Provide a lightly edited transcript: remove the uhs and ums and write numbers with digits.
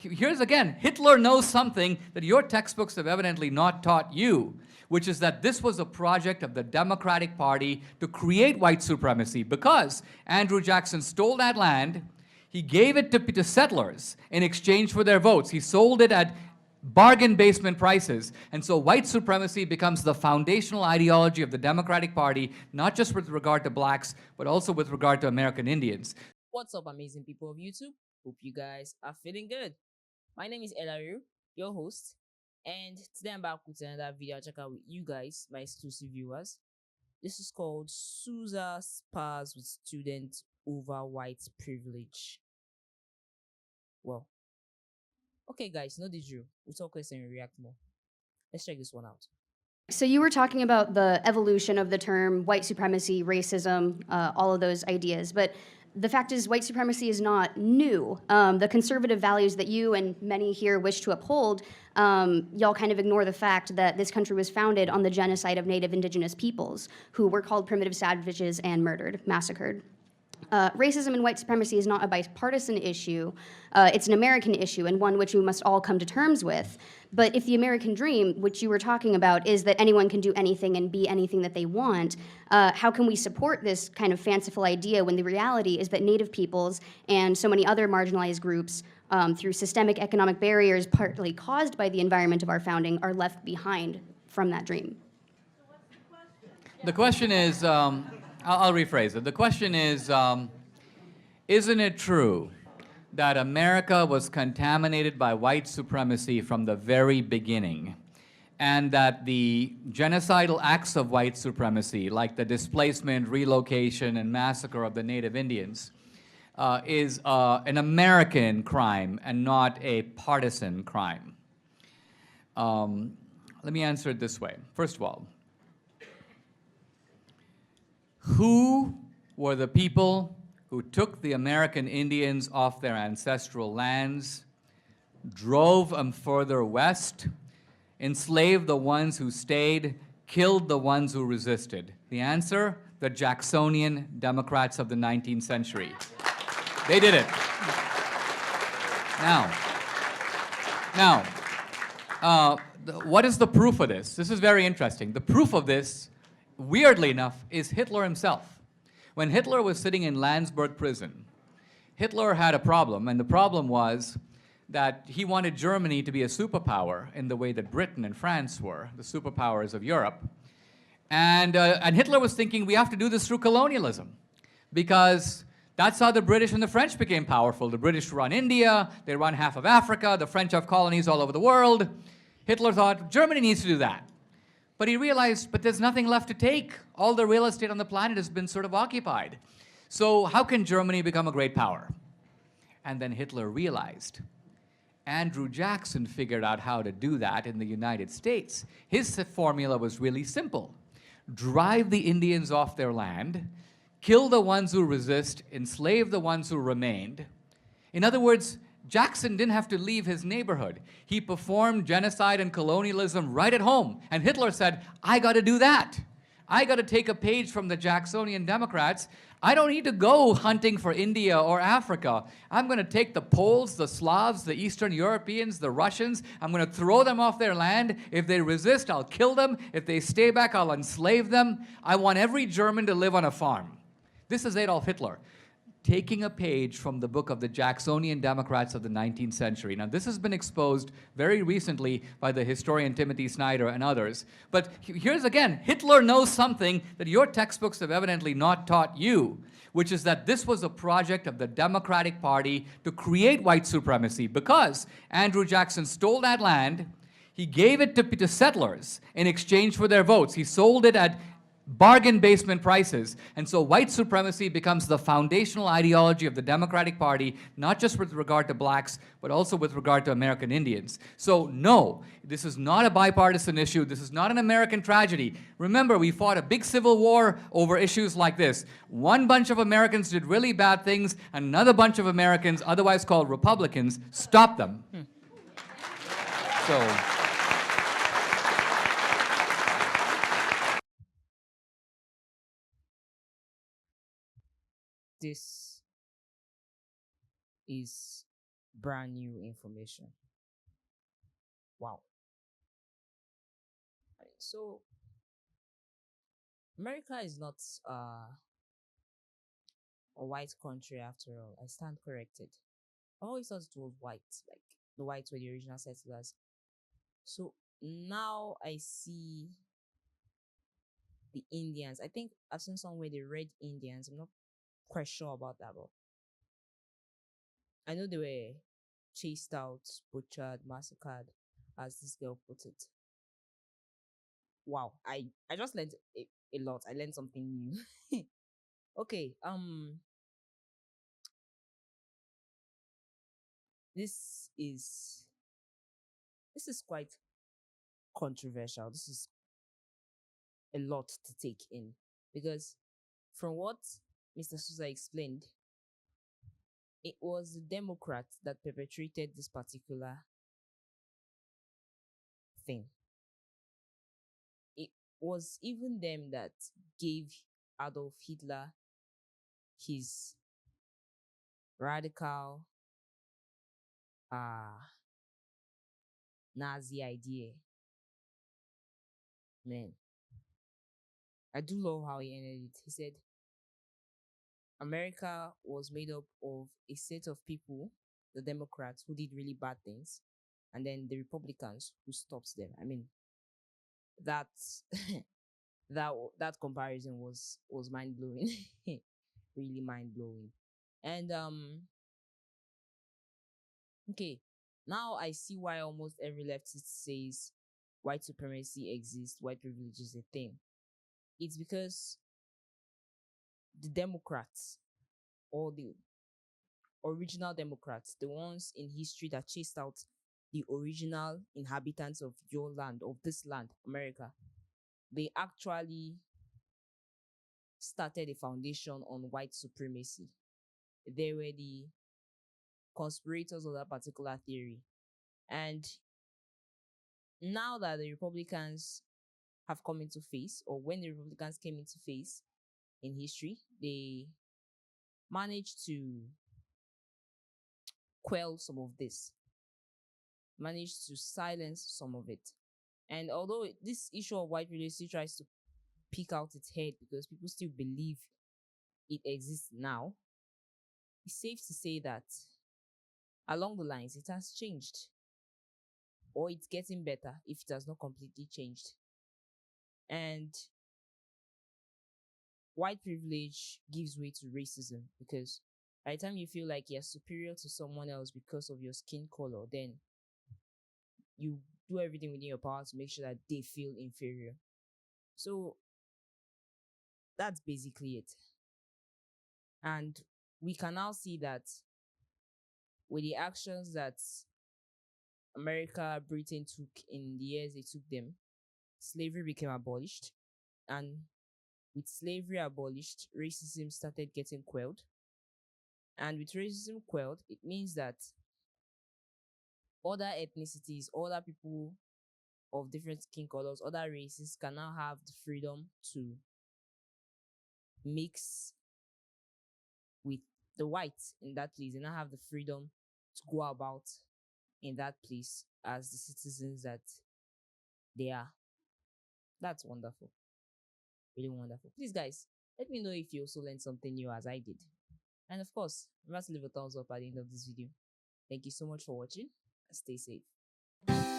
Here's again, Hitler knows something that your textbooks have evidently not taught you, which is that this was a project of the Democratic Party to create white supremacy because Andrew Jackson stole that land, he gave it to settlers in exchange for their votes. He sold it at bargain basement prices. And so white supremacy becomes the foundational ideology of the Democratic Party, not just with regard to blacks, but also with regard to American Indians. What's up, amazing people of YouTube? Hope you guys are feeling good. My name is Elaru, your host, and today I'm back with another video check out with you guys, my exclusive viewers. This is called Sousa Spars with Student Over White Privilege. Well, okay guys, know the drill. We'll talk less and react more. Let's check this one out. So you were talking about the evolution of the term white supremacy, racism, all of those ideas, but the fact is white supremacy is not new. The conservative values that you and many here wish to uphold, y'all kind of ignore the fact that this country was founded on the genocide of Native Indigenous peoples who were called primitive savages and murdered, massacred. Racism and white supremacy is not a bipartisan issue. It's an American issue and one which we must all come to terms with. But if the American dream, which you were talking about, is that anyone can do anything and be anything that they want, how can we support this kind of fanciful idea when the reality is that Native peoples and so many other marginalized groups, through systemic economic barriers partly caused by the environment of our founding, are left behind from that dream? The question is, I'll rephrase it. The question is, isn't it true that America was contaminated by white supremacy from the very beginning, and that the genocidal acts of white supremacy, like the displacement, relocation, and massacre of the Native Indians, is an American crime and not a partisan crime? Let me answer it this way. First of all, who were the people who took the American Indians off their ancestral lands, drove them further west, enslaved the ones who stayed, killed the ones who resisted? The answer, the Jacksonian Democrats of the 19th century. They did it. Now, what is the proof of this? This is very interesting. The proof of this, weirdly enough, is Hitler himself. When Hitler was sitting in Landsberg prison, Hitler had a problem, and the problem was that he wanted Germany to be a superpower in the way that Britain and France were, the superpowers of Europe. And Hitler was thinking, we have to do this through colonialism, because that's how the British and the French became powerful. The British run India, they run half of Africa, the French have colonies all over the world. Hitler thought, Germany needs to do that. But he realized, but there's nothing left to take. All the real estate on the planet has been sort of occupied. So how can Germany become a great power? And then Hitler realized Andrew Jackson figured out how to do that in the United States. His formula was really simple. Drive the Indians off their land, kill the ones who resist, enslave the ones who remained. In other words, Jackson didn't have to leave his neighborhood. He performed genocide and colonialism right at home. And Hitler said, I got to do that. I got to take a page from the Jacksonian Democrats. I don't need to go hunting for India or Africa. I'm going to take the Poles, the Slavs, the Eastern Europeans, the Russians. I'm going to throw them off their land. If they resist, I'll kill them. If they stay back, I'll enslave them. I want every German to live on a farm. This is Adolf Hitler, taking a page from the book of the Jacksonian Democrats of the 19th century. Now, this has been exposed very recently by the historian Timothy Snyder and others. But here's again, Hitler knows something that your textbooks have evidently not taught you, which is that this was a project of the Democratic Party to create white supremacy because Andrew Jackson stole that land, he gave it to settlers in exchange for their votes. He sold it at bargain basement prices. And so white supremacy becomes the foundational ideology of the Democratic Party, not just with regard to blacks, but also with regard to American Indians. So no, this is not a bipartisan issue. This is not an American tragedy. Remember, we fought a big civil war over issues like this. One bunch of Americans did really bad things, and another bunch of Americans, otherwise called Republicans, stopped them. So This is brand new information. Wow. So America is not a white country after all. I stand corrected. I always thought it was white, like the whites were the original settlers. So now I see the Indians. I think I've seen somewhere the red Indians. I'm not quite sure about that, but I know they were chased out, butchered, massacred, as this girl put it. Wow, I just learned a lot. I learned something new. Okay, this is this is quite controversial. This is a lot to take in because from what Mr. Souza explained, it was the Democrats that perpetrated this particular thing. It was even them that gave Adolf Hitler his radical Nazi idea. Man, I do love how he ended it. He said, America was made up of a set of people, the Democrats, who did really bad things, and then the Republicans who stopped them. I mean, that's that comparison was mind blowing, really mind blowing. And okay, now I see why almost every leftist says white supremacy exists, white privilege is a thing. It's because the Democrats or the original Democrats, the ones in history that chased out the original inhabitants of your land, of this land, America, they actually started a foundation on white supremacy. They were the conspirators of that particular theory. And now that the Republicans have come into face, or when the Republicans came into face in history, they managed to quell some of this, managed to silence some of it. And although this issue of white privilege still tries to peek out its head because people still believe it exists now, it's safe to say that along the lines it has changed, or it's getting better if it has not completely changed. And white privilege gives way to racism because by the time you feel like you're superior to someone else because of your skin color, then you do everything within your power to make sure that they feel inferior. So that's basically it. And we can now see that with the actions that America, Britain took in the years they took them, slavery became abolished. And with slavery abolished, racism started getting quelled. And with racism quelled, it means that other ethnicities, other people of different skin colors, other races can now have the freedom to mix with the whites in that place. They now have the freedom to go about in that place as the citizens that they are. That's wonderful. Really wonderful. Please, guys, let me know if you also learned something new as I did. And of course, remember to leave a thumbs up at the end of this video. Thank you so much for watching and stay safe.